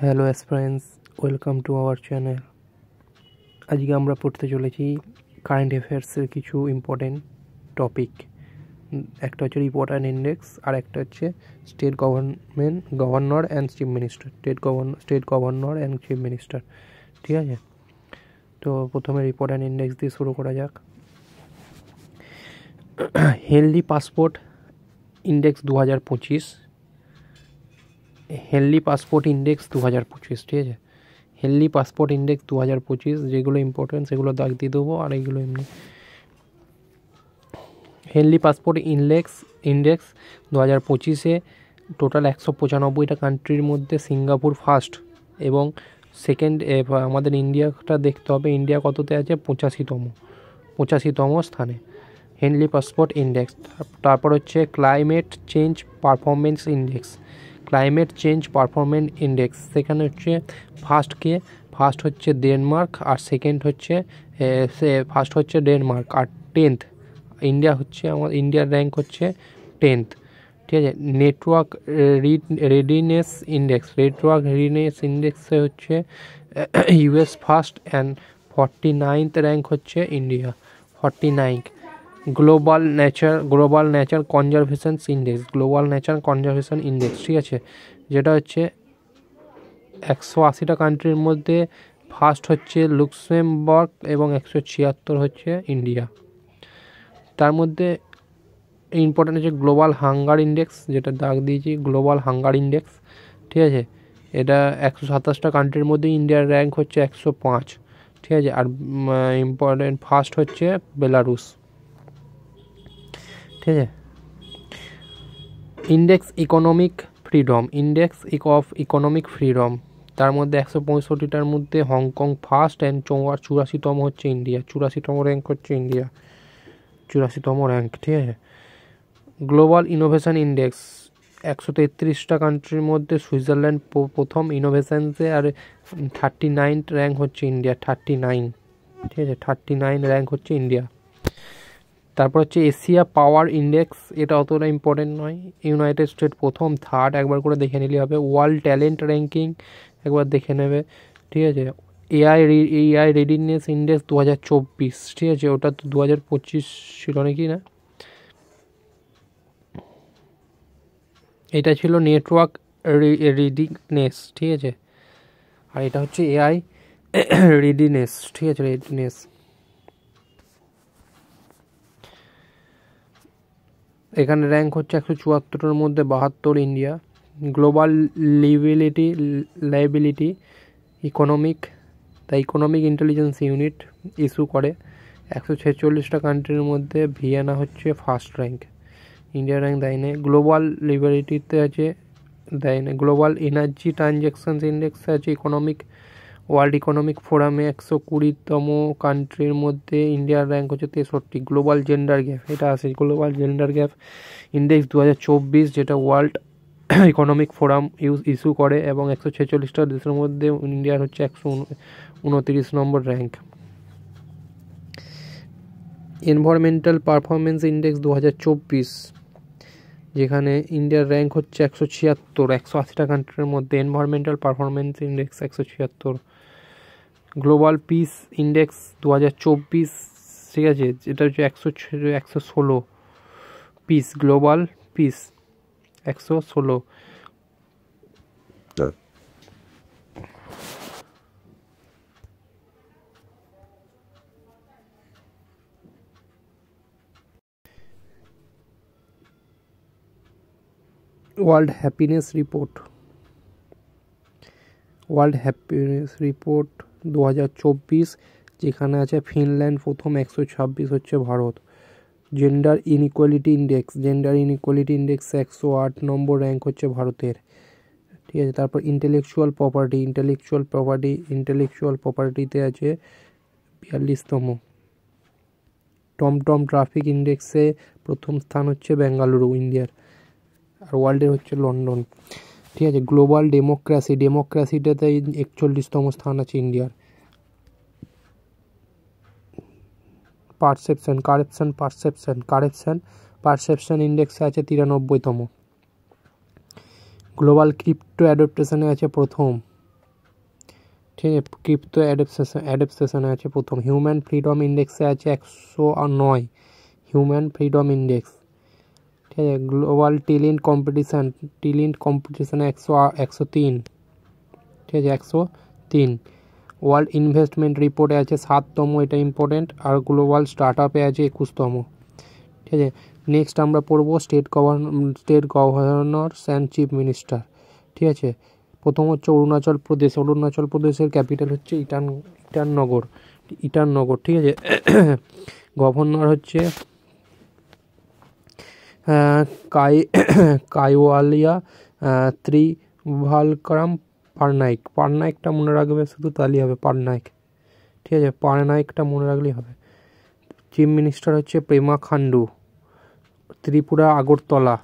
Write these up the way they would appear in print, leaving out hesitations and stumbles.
Hello aspirants, welcome to our channel. আজকে আমরা পড়তে চলেছি কারেন্ট অ্যাফেয়ার্সের কিছু ইম্পর্টেন্ট টপিক। একটা হচ্ছে রিপোর্টার ইন্ডেক্স, আর একটা হচ্ছে governor and chief minister. State governor and chief minister, ঠিক আছে? তো প্রথমে রিপোর্টার ইন্ডেক্স দিয়ে শুরু করা যাক। Healthy passport index 2025, healthy passport index 2025, ঠিক আছে? হেলদি পাসপোর্ট ইন্ডেক্স 2025, যেগুলো ইম্পর্টেন্ট সেগুলো দাগ দিয়ে দেবো, আর এইগুলো এমনি। হেলদি পাসপোর্ট ইন্ডেক্স 2025-এ টোটাল 195টা কান্ট্রির মধ্যে সিঙ্গাপুর ফার্স্ট এবং সেকেন্ড। আমাদের ইন্ডিয়াটা দেখতে হবে, ইন্ডিয়া কততে আছে? 85তম স্থানে হেলদি পাসপোর্ট ইন্ডেক্স। তারপর হচ্ছে ক্লাইমেট চেঞ্জ পারফরমেন্স ইন্ডেক্স, সেখানে হচ্ছে ফার্স্ট হচ্ছে ডেনমার্ক, আর সেকেন্ড হচ্ছে ফার্স্ট হচ্ছে ডেনমার্ক, আর 10th ইন্ডিয়া হচ্ছে। ইন্ডিয়ার র্যাঙ্ক হচ্ছে 10th, ঠিক আছে? নেটওয়ার্ক রেডিনেস ইন্ডেক্সে হচ্ছে US first and 49th rank হচ্ছে India 49th। Global nature conservation index, ঠিক আছে? যেটা হচ্ছে 180টা কান্ট্রির মধ্যে ফার্স্ট হচ্ছে লুক্সেমবার্গ এবং 176 হচ্ছে ইন্ডিয়া। তার মধ্যে ইম্পর্টেন্ট হচ্ছে গ্লোবাল হাঙ্গার ইন্ডেক্স, যেটা দাগ দিয়েছি, গ্লোবাল হাঙ্গার ইন্ডেক্স, ঠিক আছে? এটা 127টা কান্ট্রির মধ্যে ইন্ডিয়ার র্যাঙ্ক হচ্ছে 105, ঠিক আছে? আর ইম্পর্টেন্ট ফার্স্ট হচ্ছে বেলারুস, ঠিক আছে? ইন্ডেক্স অফ ইকোনমিক ফ্রিডম, তার মধ্যে 165টার মধ্যে হংকং ফার্স্ট অ্যান্ড 84তম হচ্ছে ইন্ডিয়া, 84তম র্যাঙ্ক হচ্ছে ইন্ডিয়া, 84তম র্যাঙ্ক, ঠিক আছে? গ্লোবাল ইনোভেশন ইন্ডেক্স 133টা কান্ট্রির মধ্যে সুইজারল্যান্ড প্রথম ইনোভেশনসে, আর 39th র্যাঙ্ক হচ্ছে ইন্ডিয়া, 39, ঠিক আছে? 39 র্যাঙ্ক হচ্ছে ইন্ডিয়া। তারপর হচ্ছে এশিয়া পাওয়ার ইন্ডেক্স, এটা অতটা ইম্পর্টেন্ট নয়। ইউনাইটেড স্টেট প্রথম, থার্ড একবার করে দেখে নিলে হবে। ওয়ার্ল্ড ট্যালেন্ট র্যাঙ্কিং একবার দেখে নেবে, ঠিক আছে? এআই রেডিনেস ইন্ডেক্স 2024, ঠিক আছে? ওটা তো 2025 ছিল নাকি, না? এটা ছিল নেটওয়ার্ক রেডিনেস, ঠিক আছে? আর এটা হচ্ছে এআই রেডিনেস, ঠিক আছে? রেডিনেস। এখানে র্যাঙ্ক হচ্ছে 174-এর মধ্যে 72 India. Global liability economic intelligence unit issue করে 146টা কান্ট্রির মধ্যে ভিয়েনা হচ্ছে ফার্স্ট র্যাঙ্ক, ইন্ডিয়া র্যাঙ্ক দেয় না। গ্লোবাল লিবারিটিতে আছে, দেয় না। গ্লোবাল এনার্জি ট্রানজ্যাকশনস ইন্ডেক্সে আছে ওয়ার্ল্ড ইকোনমিক ফোরামে 120তম কান্ট্রির মধ্যে ইন্ডিয়ার র্যাঙ্ক হচ্ছে 63। গ্লোবাল জেন্ডার গ্যাপ, এটা আছে গ্লোবাল জেন্ডার গ্যাপ ইন্ডেক্স 2024, যেটা ওয়ার্ল্ড ইকোনমিক ফোরাম ইস্যু করে, এবং 146টা দেশের মধ্যে ইন্ডিয়ার হচ্ছে 129 নম্বর র্যাঙ্ক। এনভায়রনমেন্টাল পারফরমেন্স ইন্ডেক্স 2024, যেখানে ইন্ডিয়ার র্যাঙ্ক হচ্ছে 176, 180টা কান্ট্রির মধ্যে environmental performance index 176। Global piece index 2024, ঠিক আছে? যেটা হচ্ছে 116 piece, global piece 116। World happiness report 2024, যেখানে আছে ফিনল্যান্ড প্রথম, 126 হচ্ছে ভারত। জেন্ডার ইনইকুয়ালিটি ইন্ডেক্স 108 নম্বর র্যাঙ্ক হচ্ছে ভারতের, ঠিক আছে? তারপর ইন্টেলেকচুয়াল প্রপার্টিতে আছে 42তম। টমটম ট্রাফিক ইন্ডেক্সে প্রথম স্থান হচ্ছে বেঙ্গালুরু, ইন্ডিয়ার, আর ওয়ার্ল্ডের হচ্ছে লন্ডন, ঠিক আছে? গ্লোবাল ডেমোক্রেসিটাতে 41তম স্থান আছে ইন্ডিয়ার। পারসেপশন ইন্ডেক্সে আছে 93তম। গ্লোবাল ক্রিপ্টো অ্যাডাপ্টেশনে আছে প্রথম, ঠিক আছে। ক্রিপ্টো অ্যাডাপটেশনে আছে প্রথম। হিউম্যান ফ্রিডম ইন্ডেক্সে আছে 109 হিউম্যান ফ্রিডম ইন্ডেক্স। ঠিক আছে। গ্লোবাল টিলিন্ট কম্পিটিশানে 103। ঠিক আছে, 103। ওয়ার্ল্ড ইনভেস্টমেন্ট রিপোর্টে আছে 7তম, এটা ইম্পর্টেন্ট। আর গ্লোবাল স্টার্ট আপে আছে 21তম। ঠিক আছে। নেক্সট আমরা পড়বো state governor and chief minister. ঠিক আছে। প্রথম হচ্ছে অরুণাচল প্রদেশের ক্যাপিটাল হচ্ছে ইটানগর। ঠিক আছে। গভর্নর হচ্ছে কাইওয়ালিয়া ত্রিভালকারাম পাটনায়কটা মনে রাখবে, শুধু তাহলেই হবে, পাটনায়ক। ঠিক আছে, পাটনায়কটা মনে রাখলেই হবে। চিফ মিনিস্টার হচ্ছে পেমা খান্ডু, ত্রিপুরা আগরতলা।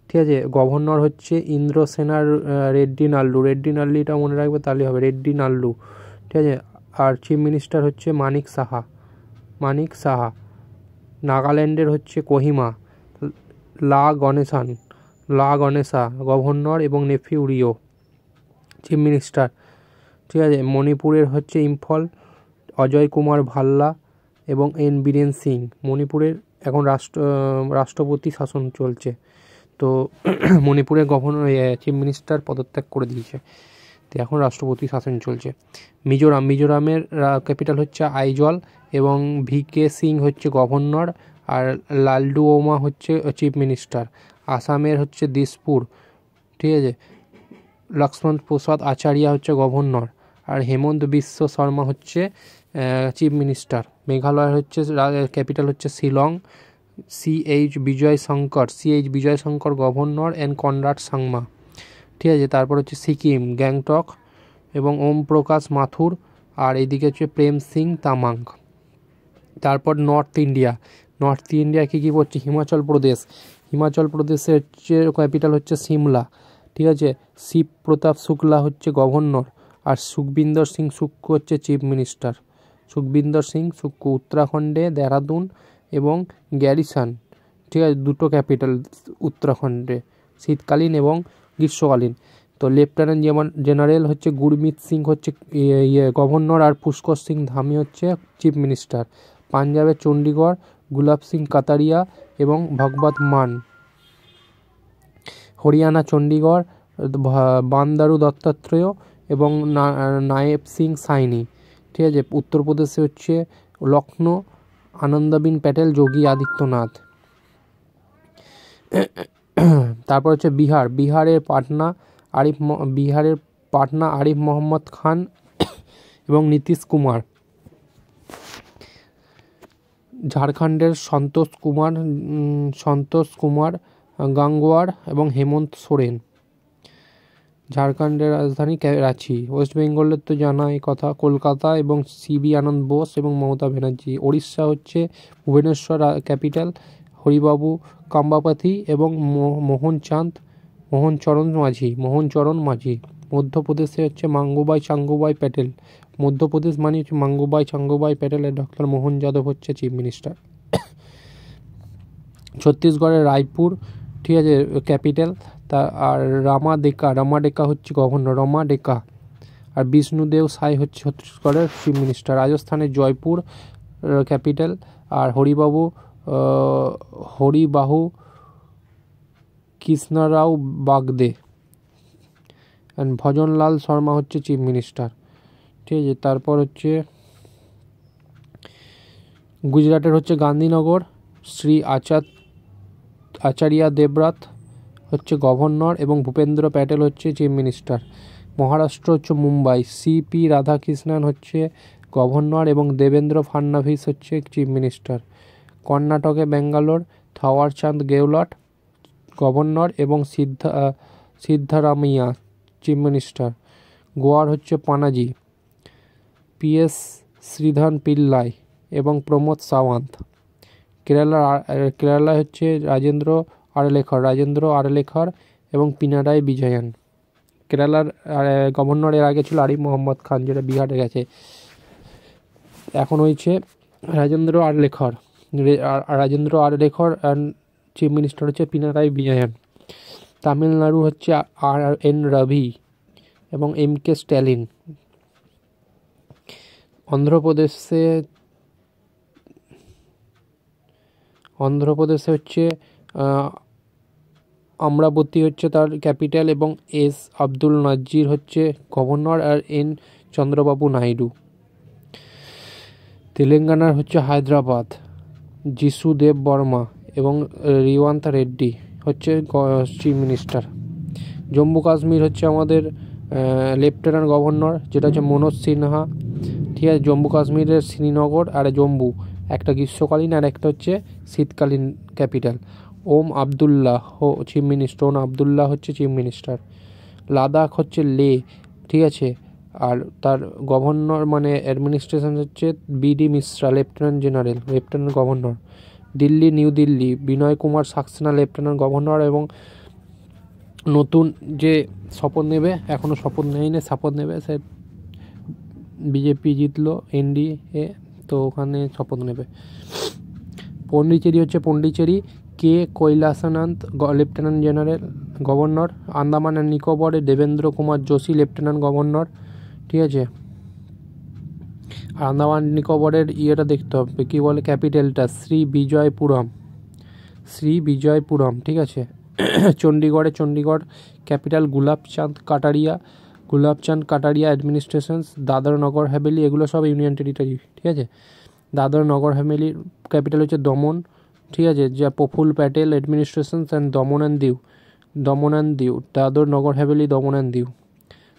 ঠিক আছে। গভর্নর হচ্ছে ইন্দ্রসেনার রেড্ডি নাল্লুটা মনে রাখবে তাহলেই হবে, রেড্ডি নাল্লু। ঠিক আছে। আর চিফ মিনিস্টার হচ্ছে মানিক সাহা। নাগাল্যান্ডের হচ্ছে কোহিমা লা গণেশা গভর্নর এবং নেফিউ রিও চিফ মিনিস্টার। ঠিক আছে। মণিপুরের হচ্ছে ইম্ফল অজয় কুমার ভাল্লা এবং এন বীরেন সিং। মণিপুরের এখন রাষ্ট্রপতি শাসন চলছে, তো মণিপুরের চিফ মিনিস্টার পদত্যাগ করে দিয়েছে, তো এখন রাষ্ট্রপতি শাসন চলছে। মিজোরামের ক্যাপিটাল হচ্ছে আইজল এবং ভিকে সিং হচ্ছে গভর্নর আর লালডুওমা হচ্ছে চিফ মিনিস্টার। আসামের হচ্ছে দিসপুর। ঠিক আছে। লক্ষ্মণ প্রসাদ আচার্য হচ্ছে গভর্নর আর হেমন্ত বিশ্ব শর্মা হচ্ছে চিফ মিনিস্টার। মেঘালয়ের হচ্ছে ক্যাপিটাল হচ্ছে Shillong, C H Vijay Shankar governor and Conrad Sangma. ঠিক আছে। তারপর হচ্ছে সিকিম গ্যাংটক এবং ওম প্রকাশ মাথুর, আর এইদিকে হচ্ছে প্রেম সিং তামাং। তারপর নর্থ ইন্ডিয়া কী পড়ছে? হিমাচল প্রদেশের হচ্ছে ক্যাপিটাল হচ্ছে সিমলা। ঠিক আছে। শিব প্রতাপ শুক্লা হচ্ছে গভর্নর আর সুখবিন্দর সিং সুক্কু হচ্ছে চিফ মিনিস্টার। উত্তরাখণ্ডে দেহরাদুন এবং গ্যারিসন। ঠিক আছে, দুটো ক্যাপিটাল উত্তরাখণ্ডে, শীতকালীন এবং গ্রীষ্মকালীন। তো লেফটেন্যান্ট জেনারেল হচ্ছে গুরমিত সিং হচ্ছে গভর্নর আর পুষ্কর সিং ধামি হচ্ছে চিফ মিনিস্টার। পাঞ্জাবের চণ্ডীগড় গুলাব সিং কাতারিয়া এবং ভগবত মান। হরিয়ানা চণ্ডীগড় বান্দারু দত্তাত্রেয় এবং নায়েব সিং সাইনি। ঠিক আছে। উত্তরপ্রদেশে হচ্ছে লখনৌ আনন্দবিন প্যাটেল যোগী আদিত্যনাথ। তারপর হচ্ছে বিহারের পাটনা আরিফ মোহাম্মদ খান এবং নীতিশ কুমার। ঝাড়খণ্ডের সন্তোষ কুমার গাঙ্গোয়ার এবং হেমন্ত সোরেন। ঝাড়খণ্ডের রাজধানী রাঁচি। ওয়েস্ট বেঙ্গলের তো জানা এই কথা, কলকাতা এবং সিবি আনন্দ বোস এবং মমতা ব্যানার্জি। ওড়িশা হচ্ছে ভুবনেশ্বর ক্যাপিটাল হরিবাবু কাম্বাপাথি এবং মোহনচরণ মাঝি। মধ্যপ্রদেশে হচ্ছে চাঙ্গুবাই প্যাটেল। মধ্যপ্রদেশ মানে হচ্ছে চাঙ্গুবাই প্যাটেল আর ডক্টর মোহন যাদব হচ্ছে চিফ মিনিস্টার। ছত্তিশগড়ের রায়পুর, ঠিক আছে, ক্যাপিটাল। আর রামাডেকা হচ্ছে গভর্নর, আর বিষ্ণুদেব সাই হচ্ছে ছত্তিশগড়ের চিফ মিনিস্টার। রাজস্থানের জয়পুর ক্যাপিটাল আর হরিবাহু কৃষ্ণরাও বাগদে অ্যান্ড ভজনলাল শর্মা হচ্ছে চিফ মিনিস্টার। ঠিক আছে। তারপর হচ্ছে গুজরাটের হচ্ছে গান্ধীনগর শ্রী আচার্য দেবব্রত হচ্ছে গভর্নর এবং ভূপেন্দ্র প্যাটেল হচ্ছে চিফ মিনিস্টার। মহারাষ্ট্র হচ্ছে মুম্বাই সিপি রাধাকৃষ্ণন হচ্ছে গভর্নর এবং দেবেন্দ্র ফাডনভিস হচ্ছে চিফ মিনিস্টার। কর্ণাটকে ব্যাঙ্গালোর থাওয়ারচাঁদ গেহলট গভর্নর এবং সিদ্ধারামাইয়া চিফ মিনিস্টার। গোয়ার হচ্ছে পানাজি পিএস শ্রীধর পিল্লাই এবং প্রমোদ সাওয়ান্ত। কেরালা হচ্ছে রাজেন্দ্র আরলেখার এবং পিনারাই বিজয়ন। কেরালার গভর্নরের আগে ছিল আরিফ মোহাম্মদ খান, যেটা বিহারে গেছে। এখন হয়েছে রাজেন্দ্র আরলেখার অ্যান্ড চিফ মিনিস্টার হচ্ছে পিনারাই বিজয়ন। তামিলনাড়ু হচ্ছে আর এন রবি এবং এম কে স্ট্যালিন। অন্ধ্রপ্রদেশে হচ্ছে অমরাবতী হচ্ছে তার ক্যাপিটাল, এবং এস আব্দুল নাজির হচ্ছে গভর্নর, আর এন চন্দ্রবাবু নাইডু। তেলেঙ্গানার হচ্ছে হায়দ্রাবাদ, যিশু দেব বর্মা এবং রেওয়ান্ত রেড্ডি হচ্ছে চিফ মিনিস্টার। জম্মু কাশ্মীর হচ্ছে আমাদের লেফটেন্যান্ট গভর্নর, যেটা হচ্ছে মনোজ সিনহা। ঠিক আছে, জম্মু কাশ্মীরের শ্রীনগর আর জম্মু একটা গ্রীষ্মকালীন আর একটা হচ্ছে শীতকালীন ক্যাপিটাল। ওম আবদুল্লাহ চিফ মিনিস্টার, ওম আবদুল্লাহ হচ্ছে চিফ মিনিস্টার। লাদাখ হচ্ছে লে, ঠিক আছে, আর তার গভর্নর মানে অ্যাডমিনিস্ট্রেশন হচ্ছে BD Mishra, lieutenant governor. Delhi, New Delhi Vinay Kumar Saxena lieutenant governor, এবং নতুন যে শপথ নেবে, এখনও শপথ নেয়নি, শপথ নেবে, সে বিজেপি জিতলো এনডিএ, তো ওখানে শপথ নেবে। পন্ডিচেরি হচ্ছে K Kailashnath lieutenant general governor. Andaman and নিকোবরে দেবেন্দ্র কুমার যোশী লেফটেন্যান্ট গভর্নর, ঠিক আছে। আন্দামান নিকোবরের ইয়েটা দেখতে হবে, কী বলে ক্যাপিটালটা, শ্রী বিজয়পুরম, ঠিক আছে। Chandigarh capital Gulabchand Kataria administrations. দাদর নগর হাভেলি এগুলো সব ইউনিয়ন টেরিটরি, ঠিক আছে। দাদর নগর হাভেলির ক্যাপিটাল হচ্ছে দমন, ঠিক আছে, যা প্রফুল্ল প্যাটেল অ্যাডমিনিস্ট্রেশনস অ্যান্ড দমন অ্যান্ড দিউ। দাদর নগর হাভেলি, দমন অ্যান্ড দিউ।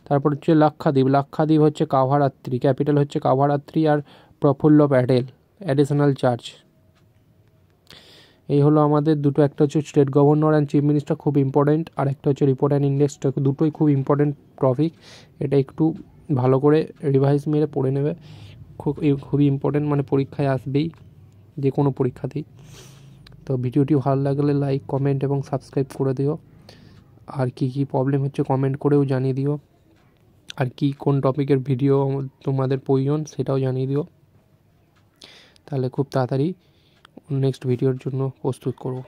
তারপর হচ্ছে লাক্ষাদ্বীপ হচ্ছে কাভারাত্রি, ক্যাপিটাল হচ্ছে কাভারাত্রি, আর প্রফুল্ল প্যাটেল অ্যাডিশনাল চার্জ। এই হলো আমাদের দুটো, একটা হচ্ছে state governor and chief minister, খুব ইম্পর্টেন্ট, আর একটা হচ্ছে রিপোর্ট অ্যান্ড ইন্ডেক্স, দুটোই খুব ইম্পর্টেন্ট টপিক। এটা একটু ভালো করে রিভাইজ মেরে পড়ে নেবে, খুবই ইম্পর্টেন্ট, মানে পরীক্ষায় আসবেই, যে কোনো পরীক্ষাতেই। তো ভিডিওটি ভালো লাগলে লাইক, কমেন্ট এবং সাবস্ক্রাইব করে দিও। আর কি প্রবলেম হচ্ছে কমেন্ট করেও জানিয়ে দিও, আর কোন টপিকের ভিডিও তোমাদের প্রয়োজন সেটাও জানিয়ে দিও, তাহলে খুব তাড়াতাড়ি নেক্সট ভিডিওর জন্য প্রস্তুত করব।